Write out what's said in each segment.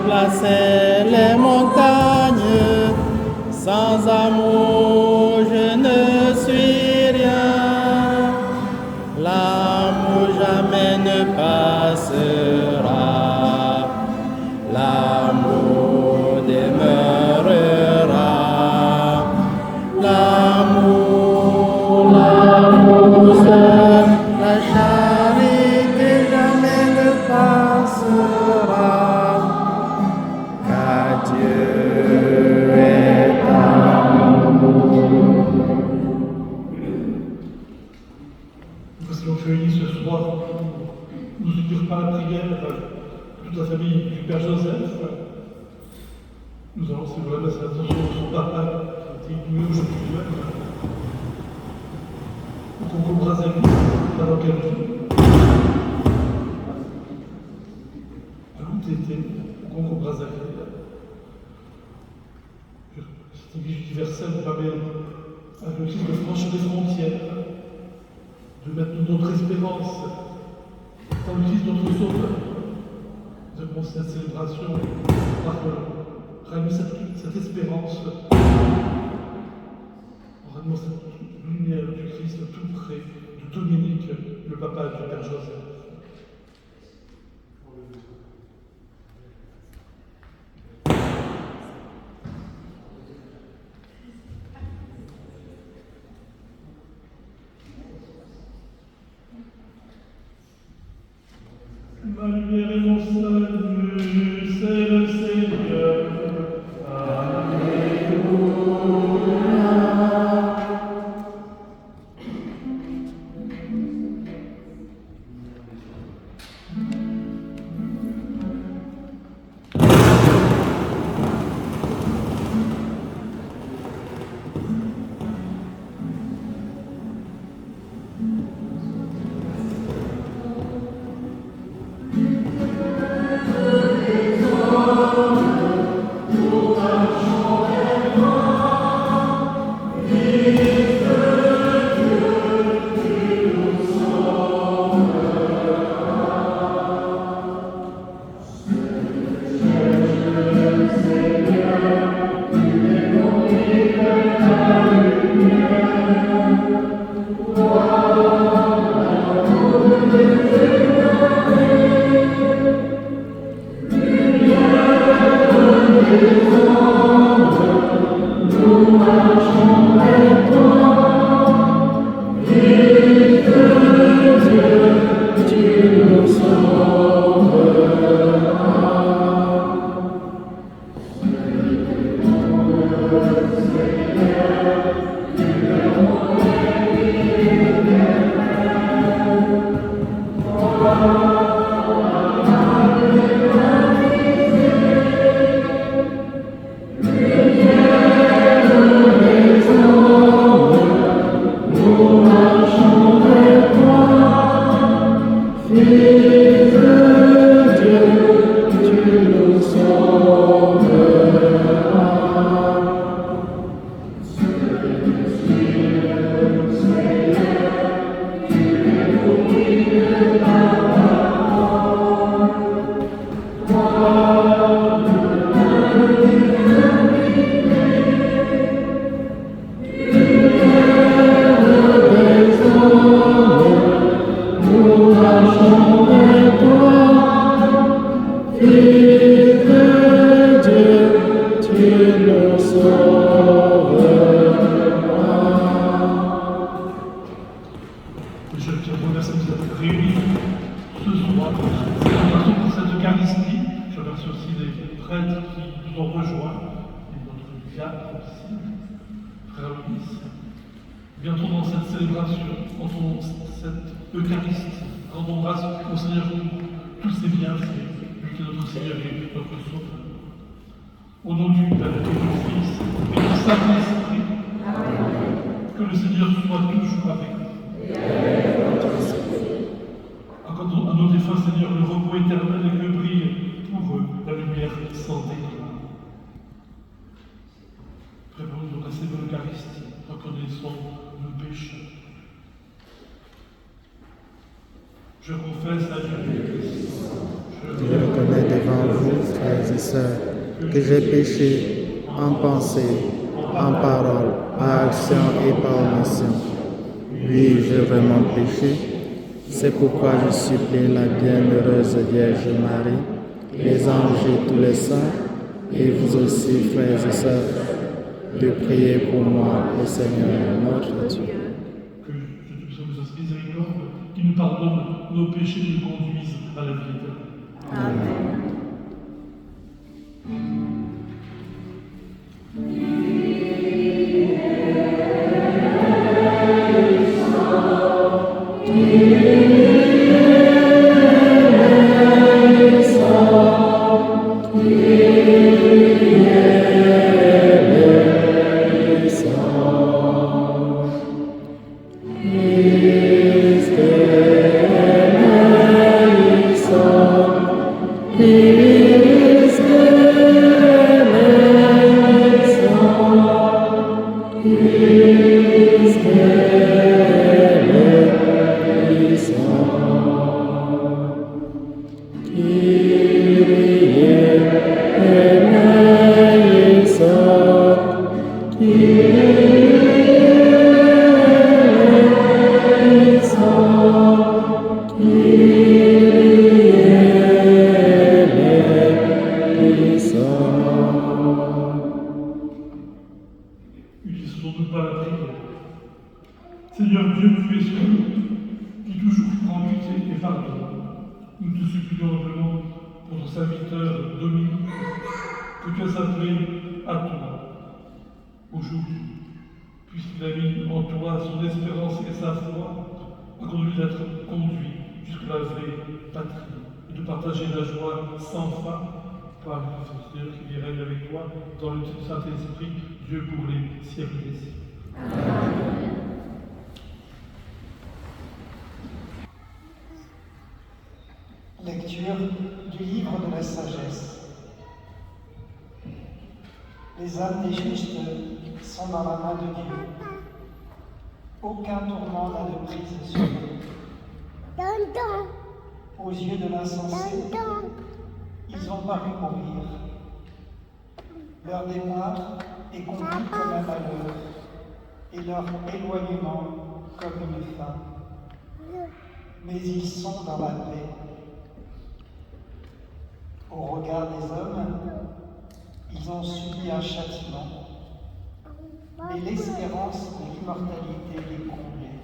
déplacer les montagnes. Sans amour, je ne suis rien. L'amour jamais ne passera. L'amour demeurera. L'amour seul, la charité jamais ne passera. Car Dieu est amour. Nous restons réunis ce soir pour nous unir par la prière, toute la famille du Père Joseph. Nous allons célébrer la messe à l'attention de son papa, qui a été inhumé aujourd'hui même. Au Congo Brazzaville, dans lequel à l'UTT, au Congo Brazzaville. Cette Église universelle nous permet, avec le Christ, de franchir les frontières, de mettre notre espérance dans le Christ, notre Sauveur. Nous avons cette célébration par ramener cette espérance, en ramenant cette lumière du Christ tout près de Dominique, le papa du Père Joseph. Ma lumière et mon salut, c'est le Seigneur. Bientôt dans cette célébration, dans cette Eucharistie, rendons grâce au Seigneur pour tous ses bienfaits, lui qui est notre Seigneur et notre Sauveur. Au nom du Père et du Fils et du Saint-Esprit, que le Seigneur soit toujours avec nous. Accorde à nos défunts, Seigneur, le repos éternel et que brille pour eux la lumière sans déclin. Préparons-nous à cette Eucharistie, reconnaissons nos péchés. Je confesse à Dieu, je reconnais devant vous, frères et frères et sœurs, que j'ai péché en pensée, en parole, par action et par omission. Oui, j'ai vraiment péché. C'est pourquoi je supplie la bienheureuse Vierge Marie, les anges et tous les saints, et vous aussi, frères et sœurs, de prier pour moi au Seigneur notre Dieu. Que Dieu nous fasse miséricorde, qu'il nous pardonne nos péchés et nous conduise à la vie éternelle. Amen. Utilisons-nous pas la prière. Seigneur Dieu, tu es celui qui toujours prend pitié et pardonne. Nous te supplions humblement pour ton serviteur Dominique, que tu as appelé à toi aujourd'hui, puisqu'il a mis en toi son espérance et sa foi, afin de lui être conduit jusqu'à la vraie patrie et de partager la joie sans fin par le Seigneur qui règne avec toi dans le Saint-Esprit, Dieu pour les siècles des siècles. Amen. Lecture du livre de la sagesse. Les âmes des justes sont dans la main de Dieu. Aucun tourment n'a de prise sur eux. Aux yeux de l'insensé, ils ont paru mourir. Leur départ est conduit comme un malheur, et leur éloignement comme une fin. Mais ils sont dans la paix. Au regard des hommes, ils ont subi un châtiment, mais l'espérance de l'immortalité les comblait.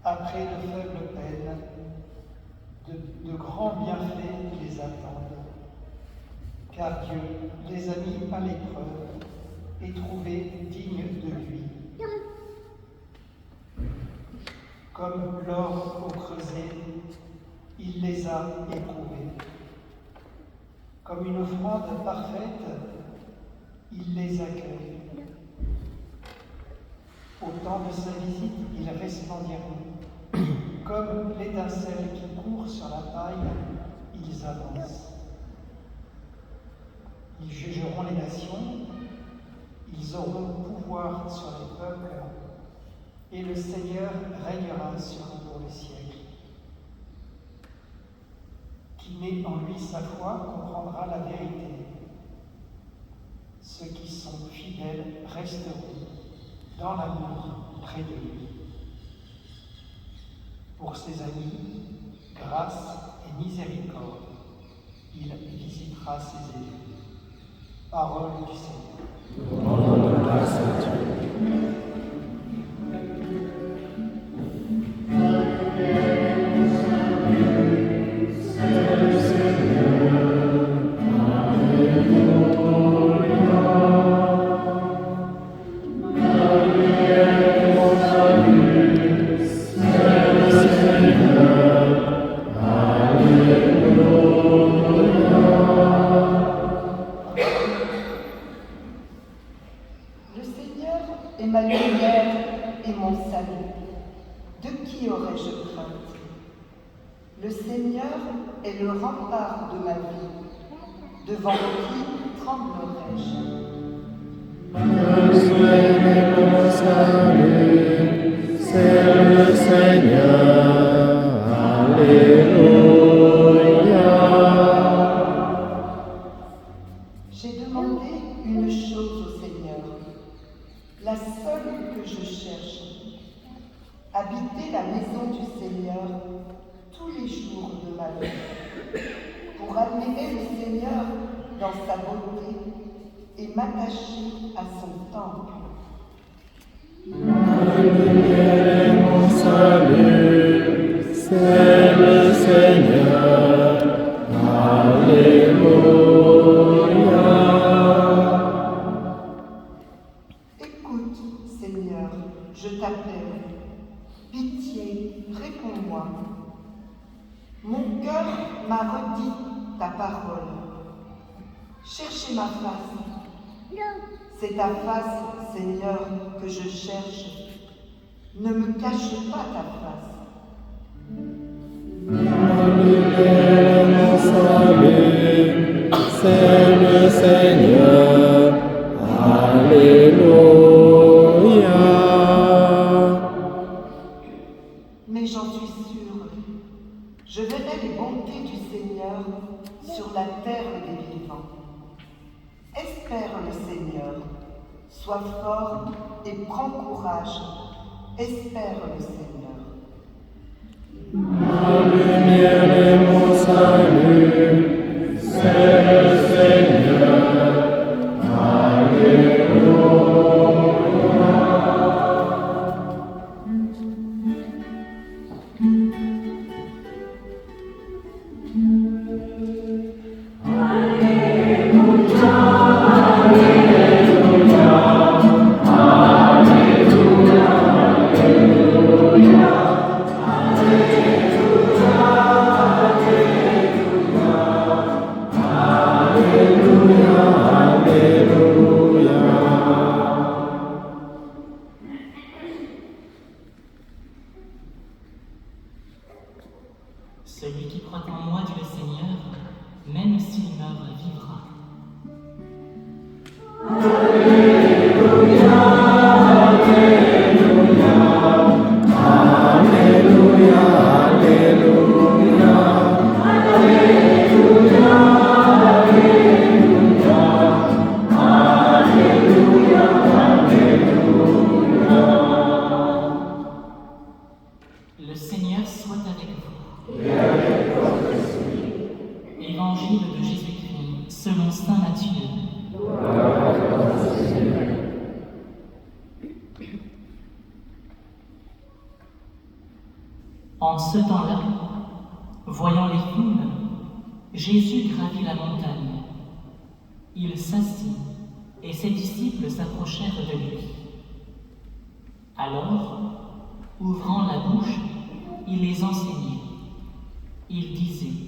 Après de faibles peines, de grands bienfaits les attendent, car Dieu les a mis à l'épreuve et trouvés dignes de lui. Comme l'or au creuset, il les a éprouvés. Comme une offrande parfaite, il les accueille. Au temps de sa visite, ils resplendiront. Comme l'étincelle qui court sur la paille, ils avancent. Ils jugeront les nations, ils auront pouvoir sur les peuples, et le Seigneur régnera sur eux pour le siècle. Qui met en lui sa foi comprendra la vérité. Ceux qui sont fidèles resteront dans l'amour près de lui. Pour ses amis, grâce et miséricorde, il visitera ses élus. Parole du Seigneur. Rendons grâce à Dieu. Le Seigneur est le rempart de ma vie. Devant qui tremblerai-je? Le Seigneur est mon salut, c'est le Seigneur, Alléluia. pour admirer le Seigneur dans sa beauté et m'attacher à son temple. Ma lumière et mon salut, c'est le Seigneur. Alléluia. Écoute, Seigneur, je t'appelle. Pitié, réponds-moi. Mon cœur m'a redit ta parole. Cherchez ma face. C'est ta face, Seigneur, que je cherche. Ne me cache pas ta face. Ma lumière et mon salut, c'est le Seigneur. Alléluia. Mais j'en suis sûre, je verrai les bontés du Seigneur sur la terre des vivants. Espère le Seigneur, sois fort et prends courage. Espère le Seigneur. Ma lumière et mon salut, c'est le Seigneur. Alléluia. Celui qui croit en moi, dit le Seigneur, même s'il meurt, vivra. Le Seigneur soit avec vous. Évangile de Jésus-Christ selon saint Matthieu. En ce temps-là, voyant les foules, Jésus gravit la montagne. Il s'assit et ses disciples s'approchèrent de lui. Alors, ouvrant la bouche, il les enseignait. Il disait: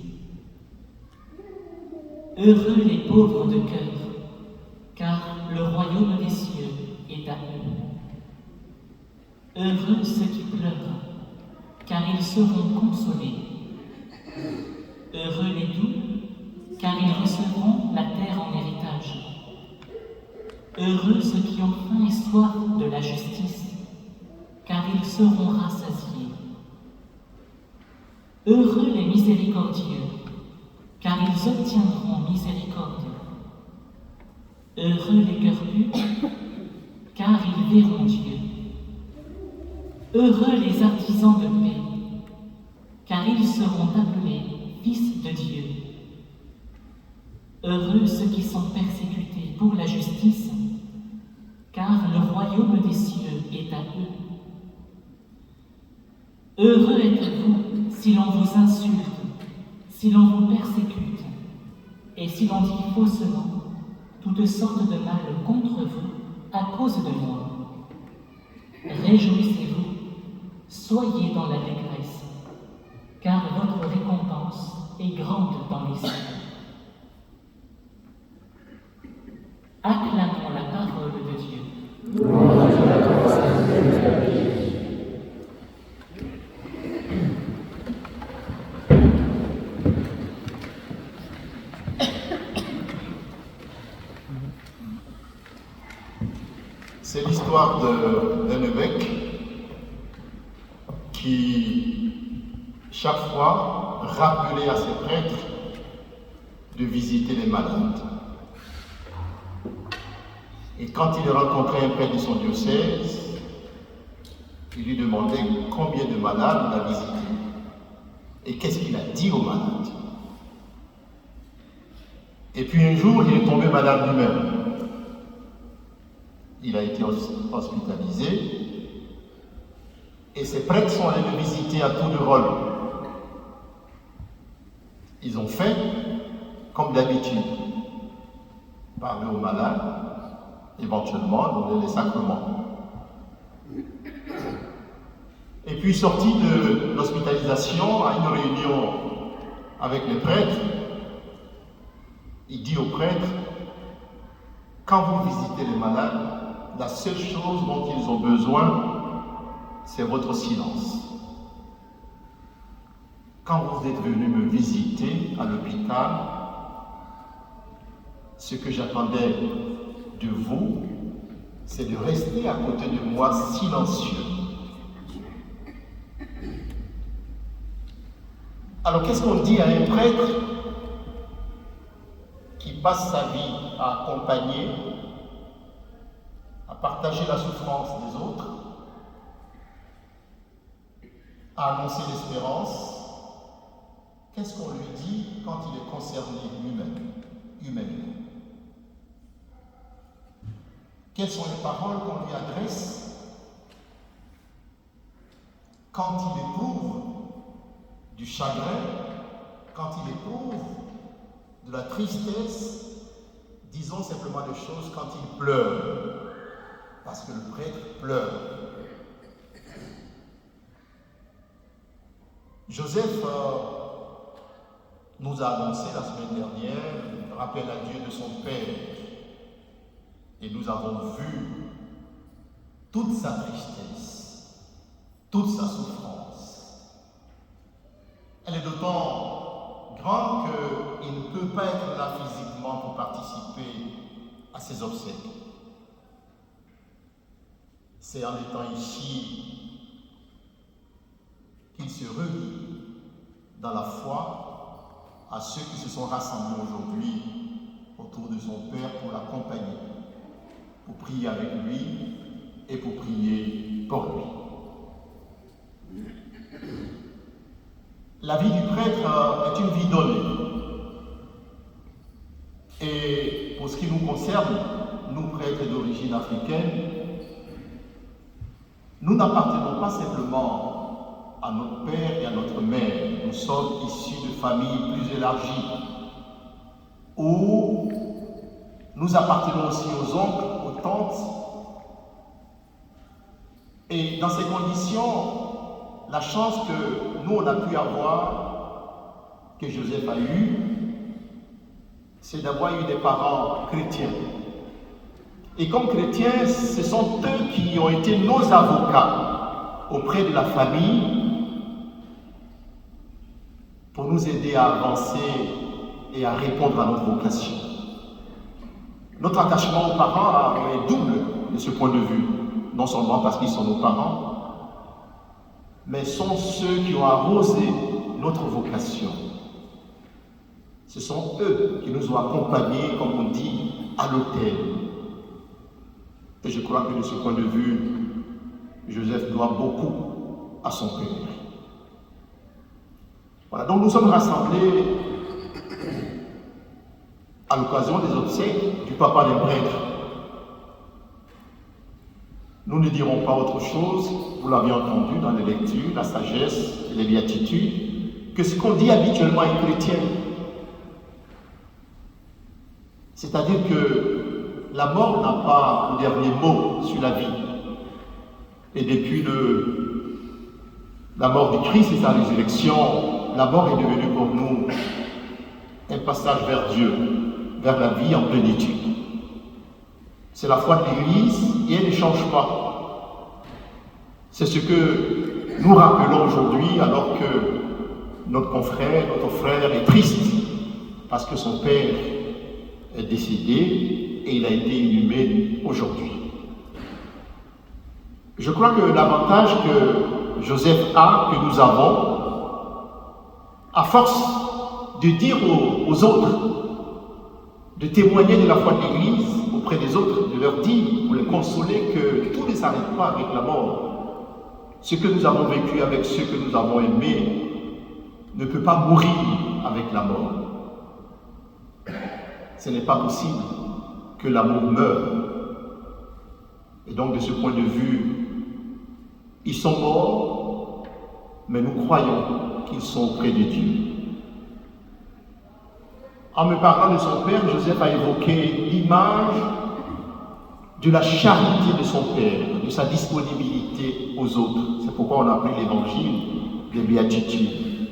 Heureux les pauvres de cœur, car le royaume des cieux est à eux. Heureux ceux qui pleurent, car ils seront consolés. Heureux les doux, car ils recevront la terre en héritage. Heureux ceux qui ont faim et soif de la justice, car ils seront rassasiés. Heureux les miséricordieux, car ils obtiendront miséricorde. Heureux les cœurs purs, car ils verront Dieu. Heureux les artisans de paix, car ils seront appelés fils de Dieu. Heureux ceux qui sont persécutés pour la justice, car le royaume des cieux est à eux. Heureux êtes-vous si l'on vous insulte, si l'on vous persécute, et si l'on dit faussement toutes sortes de mal contre vous à cause de moi. Réjouissez-vous, soyez dans l'allégresse, car votre récompense est grande dans les cieux. Acclamons la parole de Dieu. C'est l'histoire d'un évêque qui, chaque fois, rappelait à ses prêtres de visiter les malades. Et quand il rencontrait un prêtre de son diocèse, il lui demandait combien de malades il a visité et qu'est-ce qu'il a dit aux malades. Et puis un jour, il est tombé malade lui-même. Il a été hospitalisé. Et ses prêtres sont allés le visiter à tour de rôle. Ils ont fait comme d'habitude. Parler aux malades, éventuellement donner les sacrements. Et puis sorti de l'hospitalisation à une réunion avec les prêtres, il dit aux prêtres, quand vous visitez les malades, la seule chose dont ils ont besoin, c'est votre silence. Quand vous êtes venu me visiter à l'hôpital, ce que j'attendais de vous, c'est de rester à côté de moi silencieux. Alors qu'est-ce qu'on dit à un prêtre qui passe sa vie à accompagner, à partager la souffrance des autres, à annoncer l'espérance? Qu'est-ce qu'on lui dit quand il est concerné humainement? Quelles sont les paroles qu'on lui adresse quand il éprouve du chagrin, quand il éprouve de la tristesse? Disons simplement des choses quand il pleure, parce que le prêtre pleure. Joseph nous a annoncé la semaine dernière le rappel à Dieu de son Père. Et nous avons vu toute sa tristesse, toute sa souffrance. Elle est d'autant grande qu'il ne peut pas être là physiquement pour participer à ses obsèques. C'est en étant ici qu'il se relie dans la foi à ceux qui se sont rassemblés aujourd'hui autour de son Père pour l'accompagner, pour prier avec lui et pour prier pour lui. La vie du prêtre est une vie donnée. Et pour ce qui nous concerne, nous prêtres d'origine africaine, nous n'appartenons pas simplement à notre père et à notre mère. Nous sommes issus de familles plus élargies, où nous appartenons aussi aux oncles, aux tantes. Et dans ces conditions, la chance que nous, on a pu avoir, que Joseph a eue, c'est d'avoir eu des parents chrétiens. Et comme chrétiens, ce sont eux qui ont été nos avocats auprès de la famille pour nous aider à avancer et à répondre à notre vocation. Notre attachement aux parents est double de ce point de vue, non seulement parce qu'ils sont nos parents, mais sont ceux qui ont arrosé notre vocation. Ce sont eux qui nous ont accompagnés, comme on dit, à l'autel. Et je crois que de ce point de vue, Joseph doit beaucoup à son père. Voilà, donc nous sommes rassemblés à l'occasion des obsèques du papa des prêtres. Nous ne dirons pas autre chose, vous l'avez entendu dans les lectures, la sagesse et les béatitudes, que ce qu'on dit habituellement à une chrétienne. C'est-à-dire que la mort n'a pas le dernier mot sur la vie. Et depuis la mort du Christ et sa résurrection, la mort est devenue pour nous un passage vers Dieu, vers la vie en plénitude. C'est la foi de l'Église et elle ne change pas. C'est ce que nous rappelons aujourd'hui alors que notre frère est triste parce que son père est décédé et il a été inhumé aujourd'hui. Je crois que l'avantage que Joseph a, que nous avons, à force de dire aux autres, de témoigner de la foi de l'Église auprès des autres, de leur dire, pour les consoler, que tout ne s'arrête pas avec la mort. Ce que nous avons vécu avec ceux que nous avons aimés ne peut pas mourir avec la mort. ce n'est pas possible que l'amour meure. Et donc, de ce point de vue, ils sont morts, mais nous croyons qu'ils sont auprès de Dieu. En me parlant de son père, Joseph a évoqué l'image de la charité de son père, de sa disponibilité aux autres. C'est pourquoi on a appelé l'évangile des béatitudes.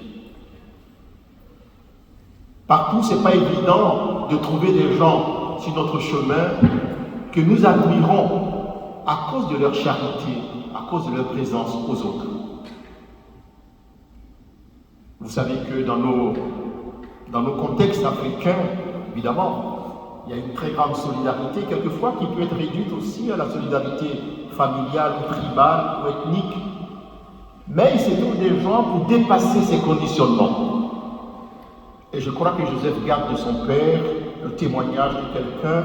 Partout, ce n'est pas évident de trouver des gens sur notre chemin que nous admirons à cause de leur charité, à cause de leur présence aux autres. Vous savez que dans nos contextes africains, évidemment, il y a une très grande solidarité, quelquefois qui peut être réduite aussi à la solidarité familiale, tribale ou ethnique. Mais il se trouve des gens pour dépasser ces conditionnements. Et je crois que Joseph garde de son père le témoignage de quelqu'un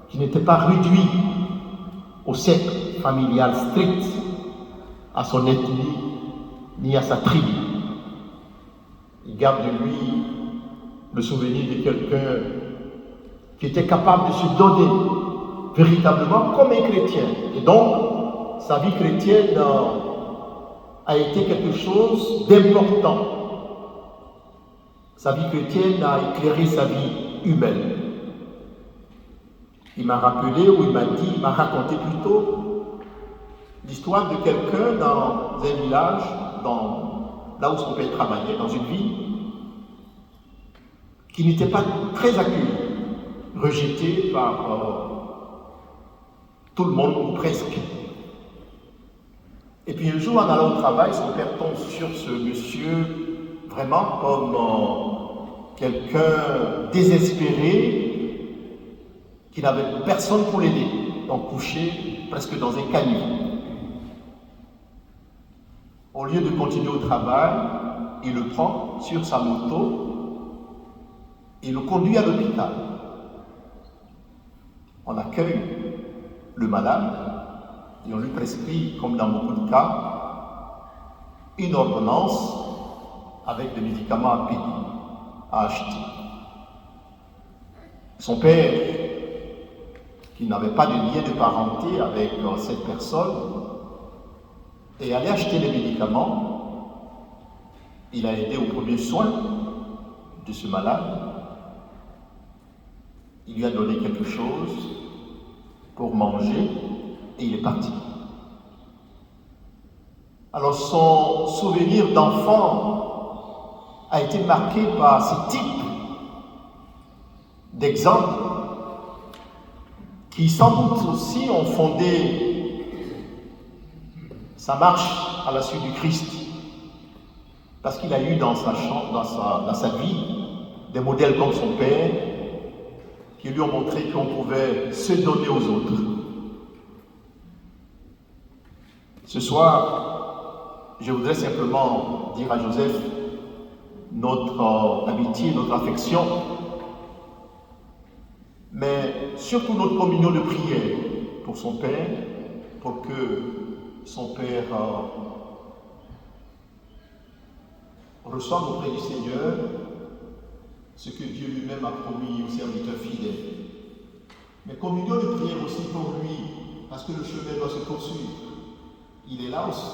qui n'était pas réduit au cercle familial strict, à son ethnie, ni à sa tribu. Il garde de lui le souvenir de quelqu'un qui était capable de se donner véritablement comme un chrétien. Et donc, sa vie chrétienne a été quelque chose d'important. Sa vie chrétienne a éclairé sa vie humaine. Il m'a rappelé, ou il m'a raconté plutôt l'histoire de quelqu'un dans un village, là où son père travaillait, dans une ville, qui n'était pas très accueilli, rejeté par tout le monde, ou presque. Et puis un jour, en allant au travail, son père tombe sur ce monsieur vraiment comme quelqu'un désespéré, qui n'avait personne pour l'aider, donc couché presque dans un caniveau. Au lieu de continuer au travail, il le prend sur sa moto et le conduit à l'hôpital. On accueille le malade et on lui prescrit, comme dans beaucoup de cas, une ordonnance avec des médicaments à payer, à acheter. Son père, qui n'avait pas de lien de parenté avec cette personne, est allé acheter les médicaments. Il a aidé aux premiers soins de ce malade. Il lui a donné quelque chose pour manger et il est parti. Alors son souvenir d'enfant a été marqué par ce type d'exemples qui sans doute aussi ont fondé sa marche à la suite du Christ, parce qu'il a eu dans sa vie des modèles comme son père qui lui ont montré qu'on pouvait se donner aux autres. Ce soir, je voudrais simplement dire à Joseph notre amitié, notre affection, mais surtout notre communion de prière pour son père, pour que son père reçoive auprès du Seigneur ce que Dieu lui-même a promis aux serviteurs fidèles. Mais communion de prière aussi pour lui, parce que le chemin doit se poursuivre. Il est là aussi,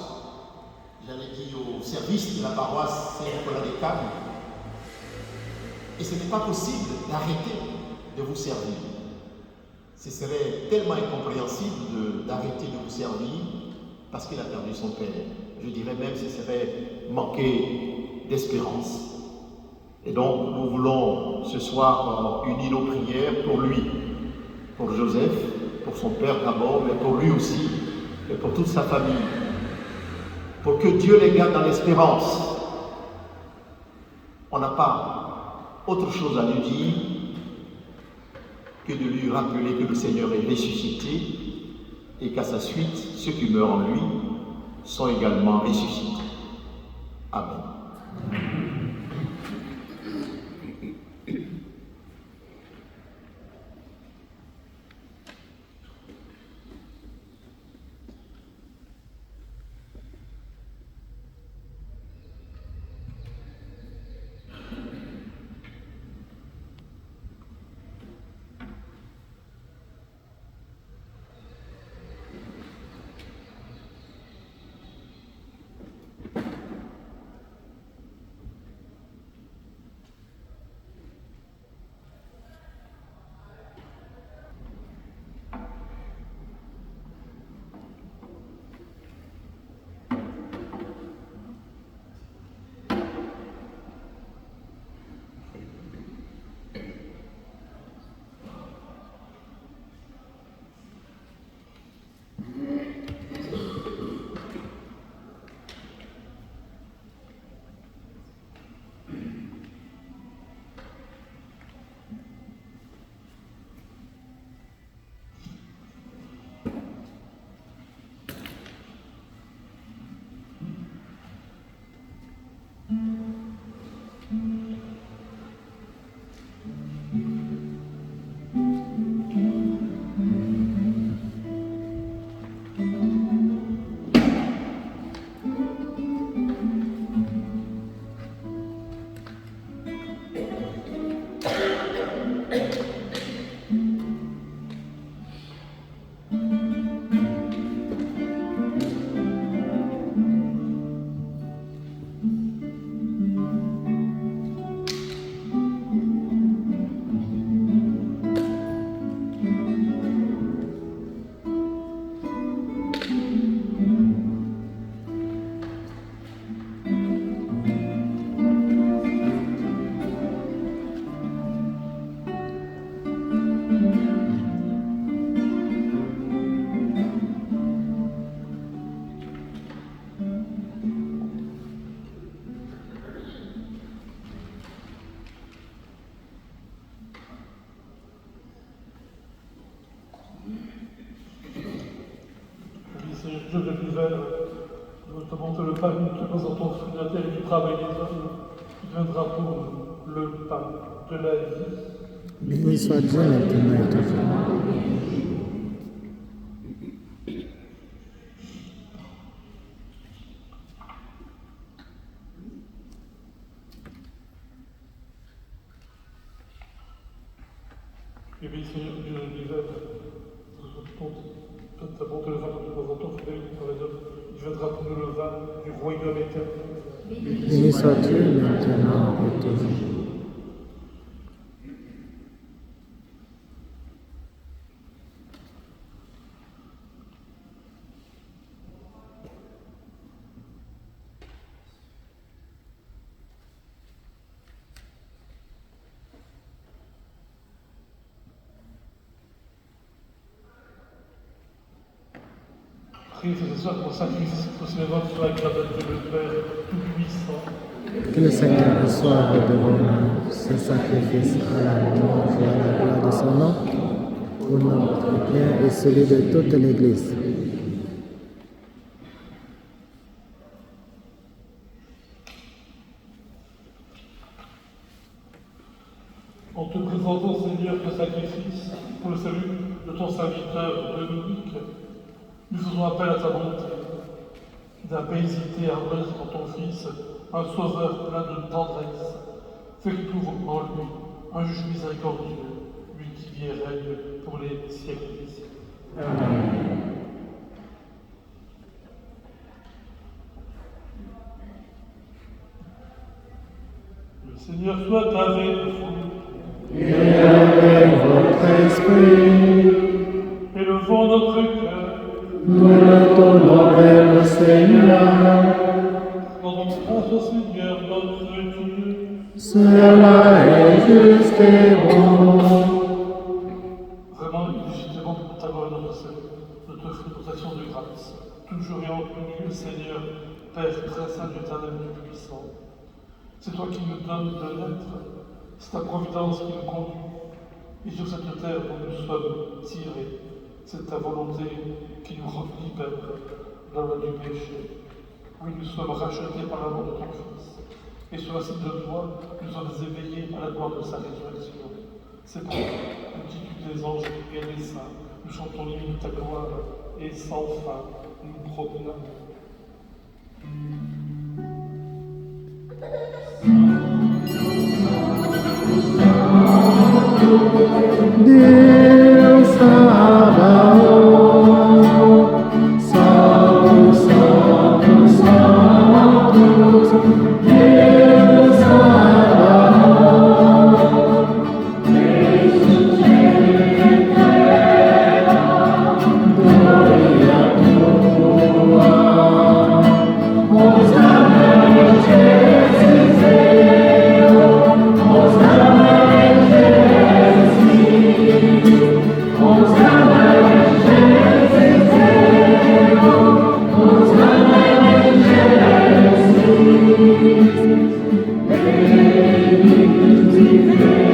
j'allais dire, au service de la paroisse Saint-Nicolas-des-Caves. Et ce n'est pas possible d'arrêter de vous servir. Ce serait tellement incompréhensible d'arrêter de vous servir parce qu'il a perdu son père. Je dirais même que ce serait manquer d'espérance. Et donc, nous voulons ce soir unir nos prières pour lui, pour Joseph, pour son père d'abord, mais pour lui aussi, et pour toute sa famille, pour que Dieu les garde dans l'espérance. On n'a pas autre chose à lui dire que de lui rappeler que le Seigneur est ressuscité et qu'à sa suite, ceux qui meurent en lui sont également ressuscités. Amen. Seigneur Dieu de l'univers, nous te montrons le pain, nous te présentons le fruit de la terre et du travail des hommes, qui viendra pour nous le pain de la vie. Béni soit Dieu maintenant et toujours. Et oui, Seigneur Dieu de l'univers, nous te montrons le vin, nous te présentons le fruit de la vie pour les hommes, qui viendra pour nous le vin du royaume éternel. Béni soit Dieu maintenant et toujours. Priez, frères et sœurs, pour sacrifice, pour s'élever sur la grâce de Dieu le Père Tout-Puissant. Que le Seigneur reçoive devant nous ce sacrifice à la louange et à la gloire de son nom, au nom de notre bien et celui de toute l'Église. En te présentant, Seigneur, le sacrifice pour le salut de ton serviteur Dominique, nous faisons appel à ta bonté. Tu n'as pas hésité à remettre en ton Fils un sauveur plein de tendresse. Fais que tu ouvres en lui un juge miséricordieux, lui qui vit et règne pour les siècles des siècles. Amen. Le Seigneur soit avec vous. Et avec votre esprit. Élevons notre cœur. Nous le tournons vers le Seigneur. Rendons grâce au Seigneur notre Dieu. Cela est juste et bon. Vraiment, légitimement, pour ta gloire et notre salut, nous te offrons notre action de grâce. Toujours et en tout lieu, Seigneur, Père très saint, éternel, tout-puissant. C'est toi qui nous donnes de l'être, c'est ta providence qui nous conduit. Et sur cette terre où nous sommes tirés, c'est ta volonté qui nous libère de la loi du péché. Oui, nous sommes rachetés par l'amour de ton Fils. Et sur la cime de toi, nous sommes éveillés à la gloire de sa résurrection. C'est pour la multitude des anges et des saints, nous chantons l'hymne de ta gloire, et sans fin, nous proclamons. Deus Sabaoth, Santo, Santo, Santo, Deus Sabaoth, Jesus eterna, gloria tua, Hosanna in excelsis Deo, Hosanna in excelsis, Hosanna in excelsis Deo, Hosanna in excelsis, benedicti veni,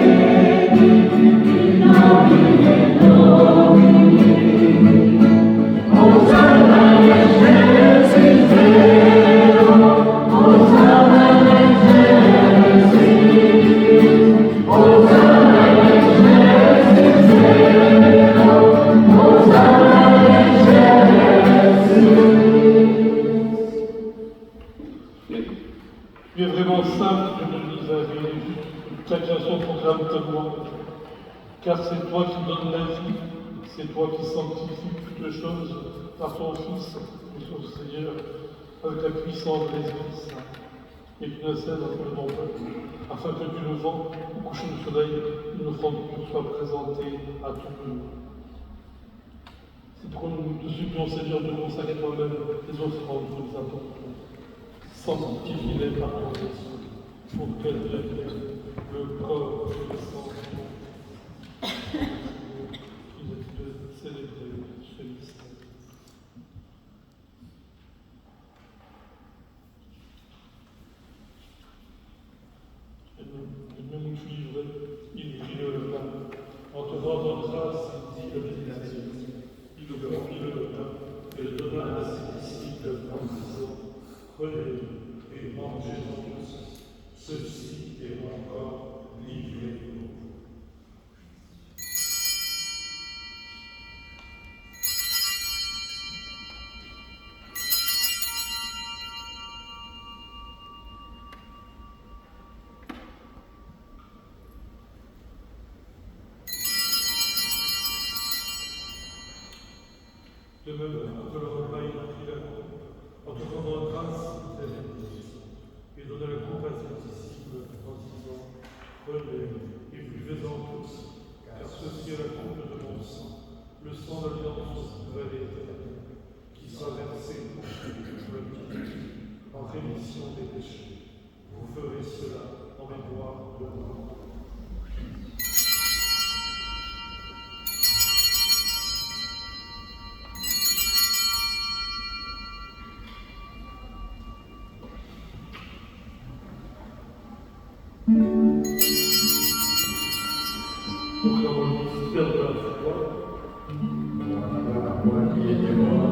in nomine Domini, Hosanna in excelsis Deo, Hosanna in excelsis, Hosanna in excelsis Deo, Hosanna in excelsis. Tu es vraiment saint, Dieu de l'univers, et ta création proclame ta gloire. Car c'est toi qui donnes la vie, c'est toi qui sanctifies toutes choses par ton Fils, notre Seigneur, avec la puissance de l'Esprit Saint. Et tu ne cèdes entre le peuple, afin que du levant au coucher du soleil, une offrande pure soit présentée à tout le monde. C'est pourquoi nous te supplions, Seigneur, de consacrer toi-même les offrandes que nous apportons. Sanctifie-les par ton esprit, pour qu'elles deviennent le corps et le sang qui est de célébrer ce mystère. Et même nous suivre, il prit le pain, en te rendant grâce, il dit le bénédiction. Il ouvrit le pain et que donna à ses disciples en disant, prenez et mangez-en tous, ceci est mon corps livré pour vous. De même, après le repas, il prit la coupe, en te rendant grâce, il avait dit, et donna la coupe à ses disciples en disant, prenez et buvez-en tous, car ceci est la coupe de mon sang, le sang de l'alliance nouvelle et éternelle, qui sera versé pour l'humanité en rémission des péchés. Vous ferez cela en mémoire de moi. Proclamons le mystère de la foi. La foi qui était mort.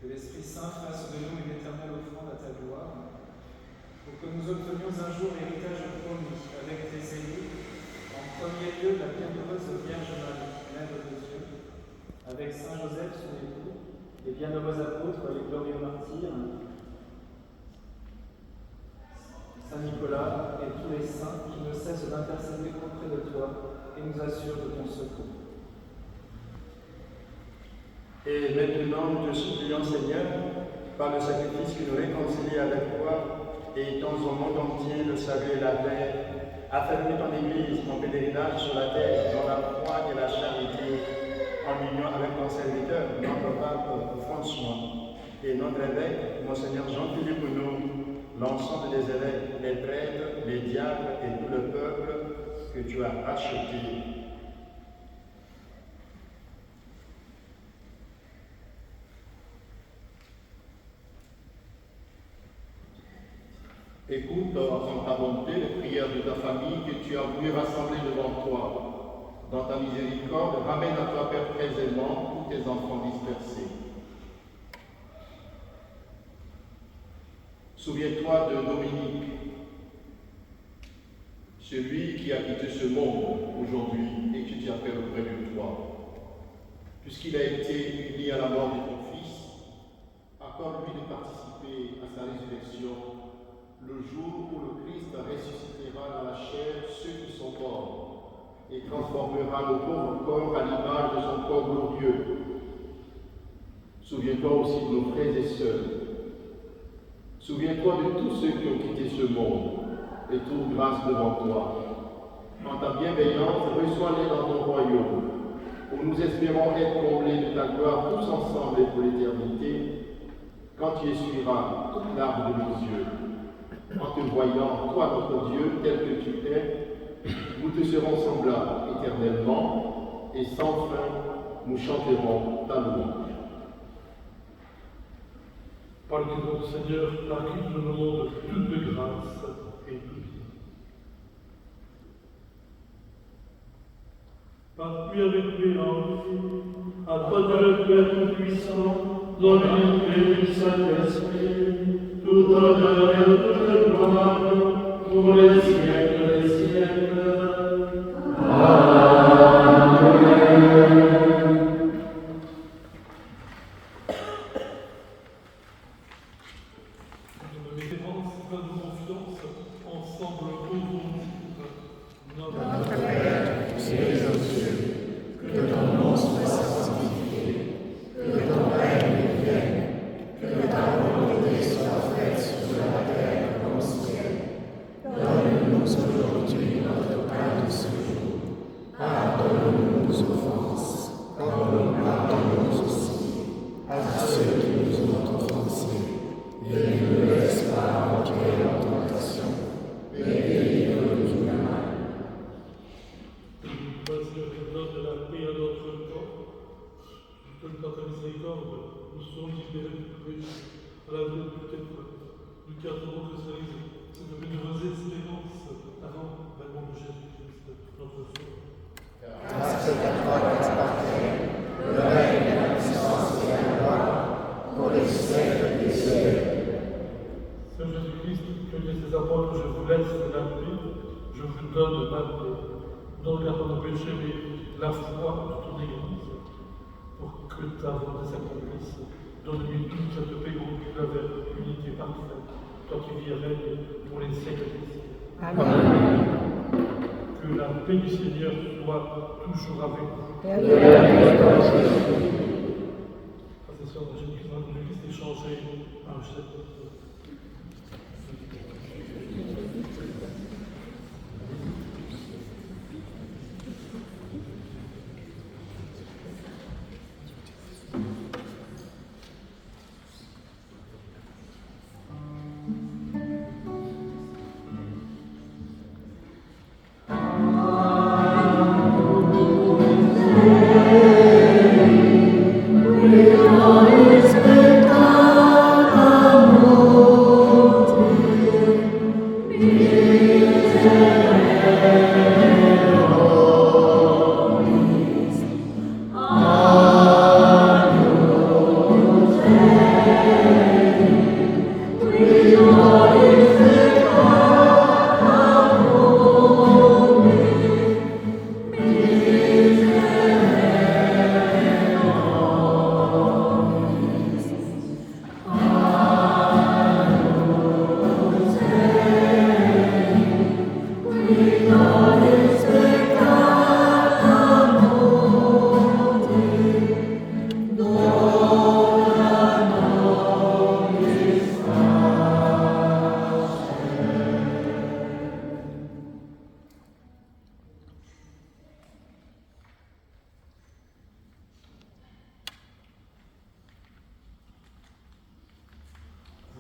Que l'Esprit Saint fasse de nous une éternelle offrande à ta gloire, pour que nous obtenions un jour l'héritage promis avec tes élus, en premier lieu la bienheureuse Vierge Marie, Mère de Dieu, avec Saint Joseph son époux, les bienheureux apôtres, les glorieux martyrs, Saint Nicolas et tous les saints qui ne cessent d'intercéder auprès de toi et nous assurent de ton secours. Et maintenant, nous te supplions, Seigneur, par le sacrifice qui nous réconcilie avec toi et étends au monde entier le salut et la paix, affermis ton Église, ton pèlerinage sur la terre, dans la foi et la charité, en union avec ton serviteur, notre pape François, et notre évêque, Monseigneur Jean-Philippe Bounou, l'ensemble des évêques, les prêtres, les diacres et tout le peuple que tu as acheté. Écoute en ta bonté les prières de ta famille que tu as voulu rassembler devant toi. Dans ta miséricorde, ramène à toi, Père très aimant, tous tes enfants dispersés. Souviens-toi de Dominique, celui qui a quitté ce monde aujourd'hui et que tu appelles auprès de toi. Puisqu'il a été uni à la mort de ton Fils, accorde-lui de participer à sa résurrection le jour où le Christ ressuscitera dans la chair ceux qui sont morts et transformera le pauvre corps à l'image de son corps glorieux. Souviens-toi aussi de nos frères et sœurs. Souviens-toi de tous ceux qui ont quitté ce monde et trouve grâce devant toi. En ta bienveillance, reçois-les dans ton royaume, où nous espérons être comblés de ta gloire tous ensemble et pour l'éternité, quand tu essuieras toute larme de nos yeux. En te voyant, toi notre Dieu, tel que tu es, nous te serons semblables éternellement, et sans fin, nous chanterons ta louange. Par le nom du Seigneur, par qui nous demandons toute grâce et tout bien. Par lui avec lui, à toi Dieu le Père Tout-Puissant, dans l'unité du Saint-Esprit, tout honneur et toute gloire pour les siècles des siècles. nos offenses, pardonne-nous aussi, à ceux qui nous ont offensés, et ne nous laisse pas entrer en tentation, mais délivre-nous du mal. Seigneur, donne de la paix à notre corps, que par ta miséricorde, nous serons libérés du péché, à la vie peut-être du cardinal que ça c'est de bénévoles espérances avant l'avènement de Jésus-Christ, notre Sauveur. Grâce à toi, Père parfait, le règne, la puissance et la gloire, pour les siècles des siècles. Seigneur Jésus-Christ, que dit ses apôtres, je vous laisse la paix, je vous donne ma paix. Non regarde nos péchés, mais la foi de ton Église, pour que ta volonté s'accomplisse. Donne-lui toute cette paix avec unité parfaite, toi qui vis et règnes pour les siècles des siècles. Amen. Que la paix du Seigneur soit toujours avec vous. Frères et sœurs de Jésus-Christ, échanger un geste.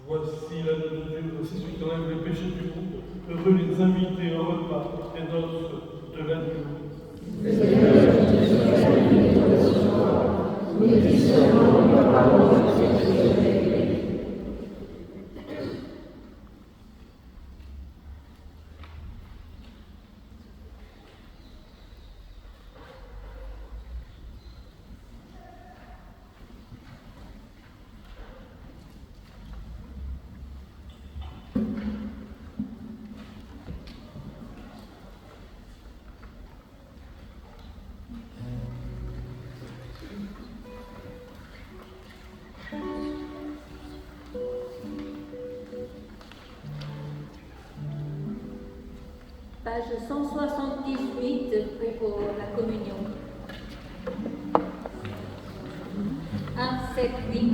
Voici l'agneau de Dieu, voici celui qui enlève les péchés du monde. Heureux les invités au repas et noces de l'agneau. Page 178 pour la communion. 1, 7, 8.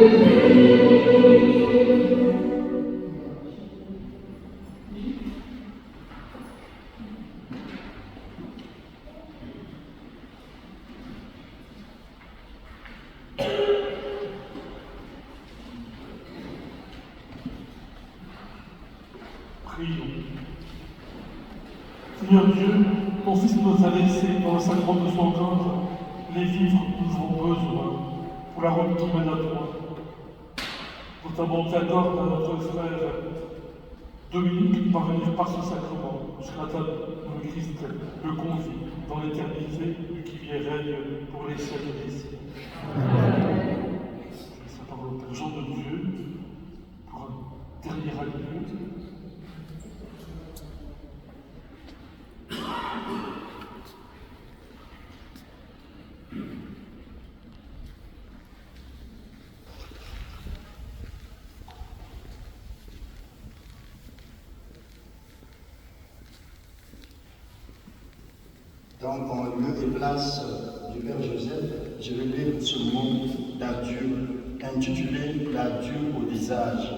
Prions. Seigneur Dieu, ton Fils nous a laissé dans le sacrement de son corps les vivres dont nous avons besoin pour la retour à toi. Notamment t'accorde à notre frère Dominique parvenir par ce sacrement jusqu'à la table où le Christ le convie dans l'éternité qui vient règne pour les siècles des siècles. C'est la parole de Jean de Dieu pour un dernier adieu. Donc, en lieu et place du Père Joseph, je vais lire ce mot d'adieu, intitulé L'adieu au visage.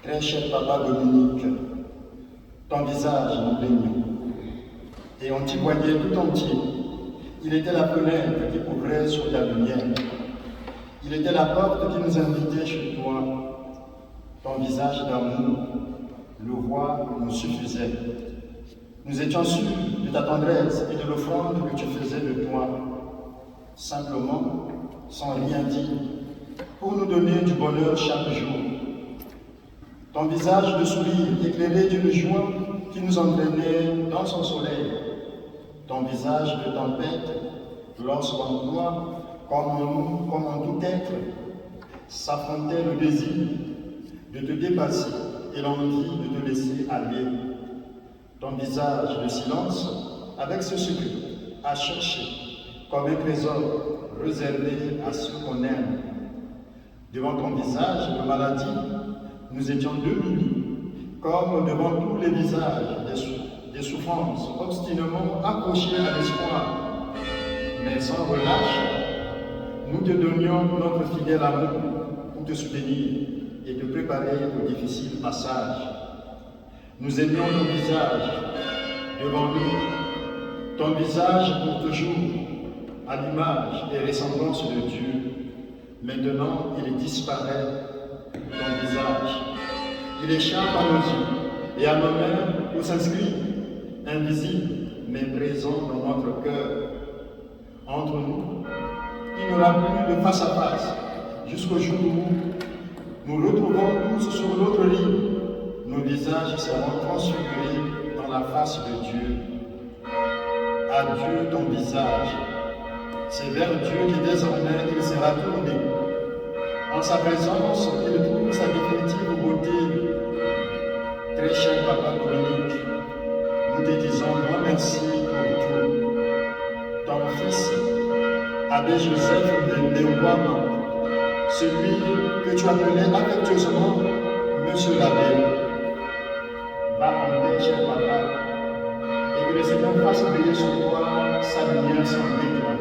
Très cher papa Dominique, ton visage nous baigne, et on t'y voyait tout entier. Il était la fenêtre qui ouvrait sur ta lumière. Il était la porte qui nous invitait chez toi. Ton visage d'amour, le roi nous suffisait. Nous étions sûrs de ta tendresse et de l'offrande que tu faisais de toi, simplement, sans rien dire, pour nous donner du bonheur chaque jour. Ton visage de sourire éclairé d'une joie qui nous entraînait dans son soleil. Ton visage de tempête, lorsqu'en toi, comme en tout être, s'affrontait le désir de te dépasser et l'envie de te laisser aller. Ton visage de silence, avec ce secret à chercher, comme un trésor réservé à ceux qu'on aime. Devant ton visage de maladie, nous étions demi-nus, comme devant tous les visages des souffrances, obstinément accrochés à l'espoir. Mais sans relâche, nous te donnions notre fidèle amour pour te soutenir et te préparer au difficile passage. Nous aimions ton visage devant nous, ton visage pour toujours, à l'image et ressemblance de Dieu. Maintenant, il disparaît, ton visage. Il échappe à nos yeux et à nos mains où s'inscrit, invisible mais présent dans notre cœur. Entre nous, il n'y aura plus de face à face, jusqu'au jour où nous retrouvons tous sur notre lit. Nos visages seront transfigurés dans la face de Dieu. Adieu ton visage. C'est vers Dieu qui désormais il sera tourné. En sa présence, il trouve sa définitive beauté. Très cher papa Dominique, nous te disons grand merci pour tout. Ton fils, Abbé Joseph de Léouama, celui que tu appelais affectueusement Monsieur l'abbé, va en paix, cher papa, et que le Seigneur fasse briller sur toi sa lumière sans éclat.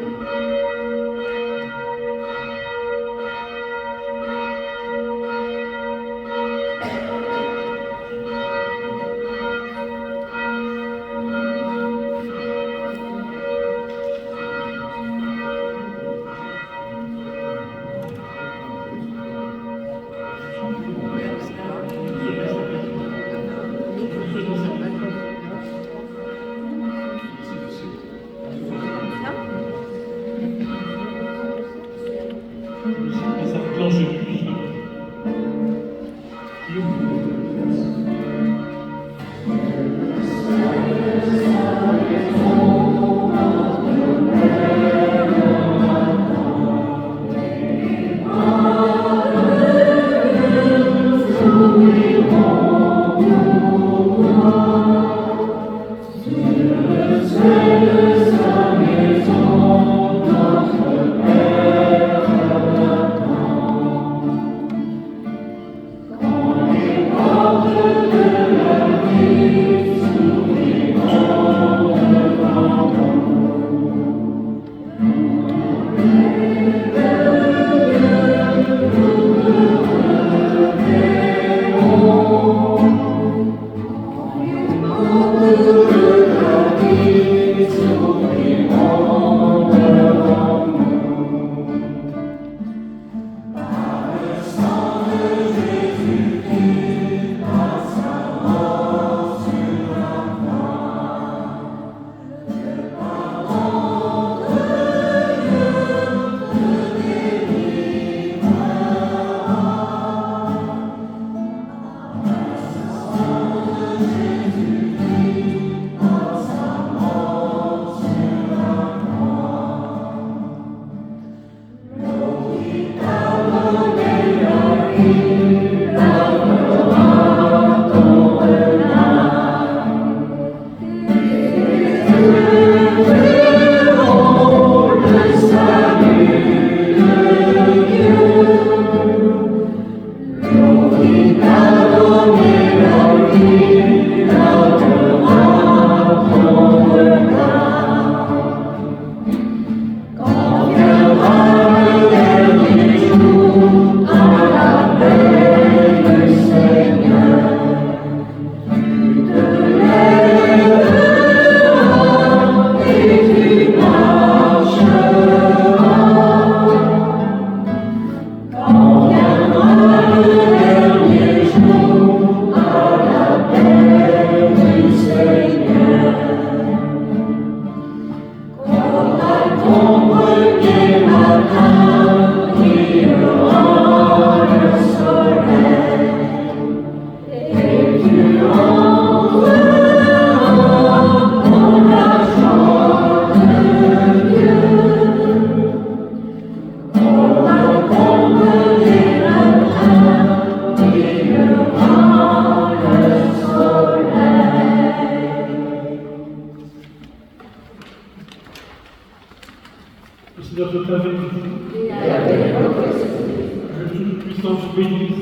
t'anges bénisse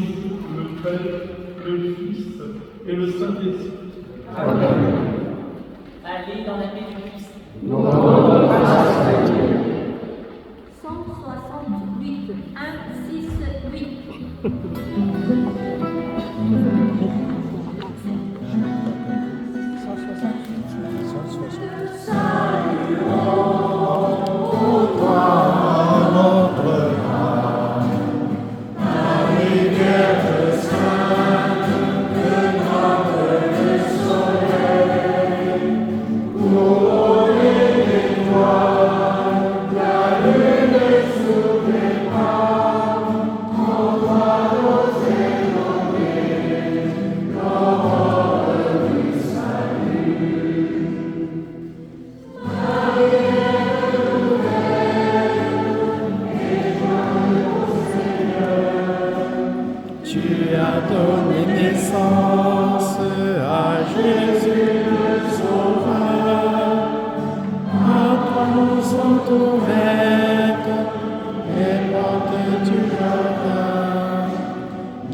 le Père, le Fils et le Saint-Esprit. Amen. Allez dans la paix du Christ. 168, 1, 6, 8.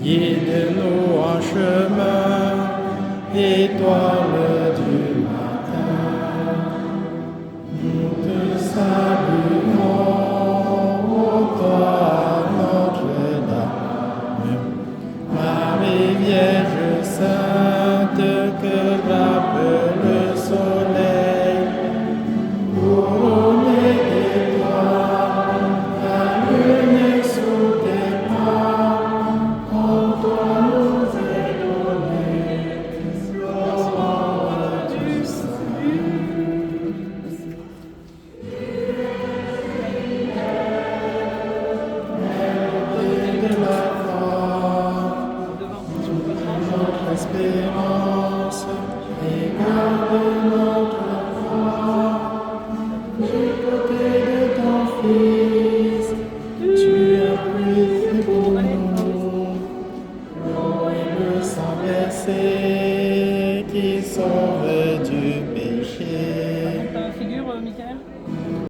Guide-nous en chemin, étoile du matin. Nous te saluons, ô toi, Notre-Dame. Marie Vierge Sainte, que frappe le soleil, couronnée d'étoiles, la lune est sous tes pas. En toi nous est donné l'aurore du salut. Mère de la foi, notre espérance et garde notre foi. Du côté de ton Fils, tu as prié pour nous. L'eau et le sang versé qui sauve du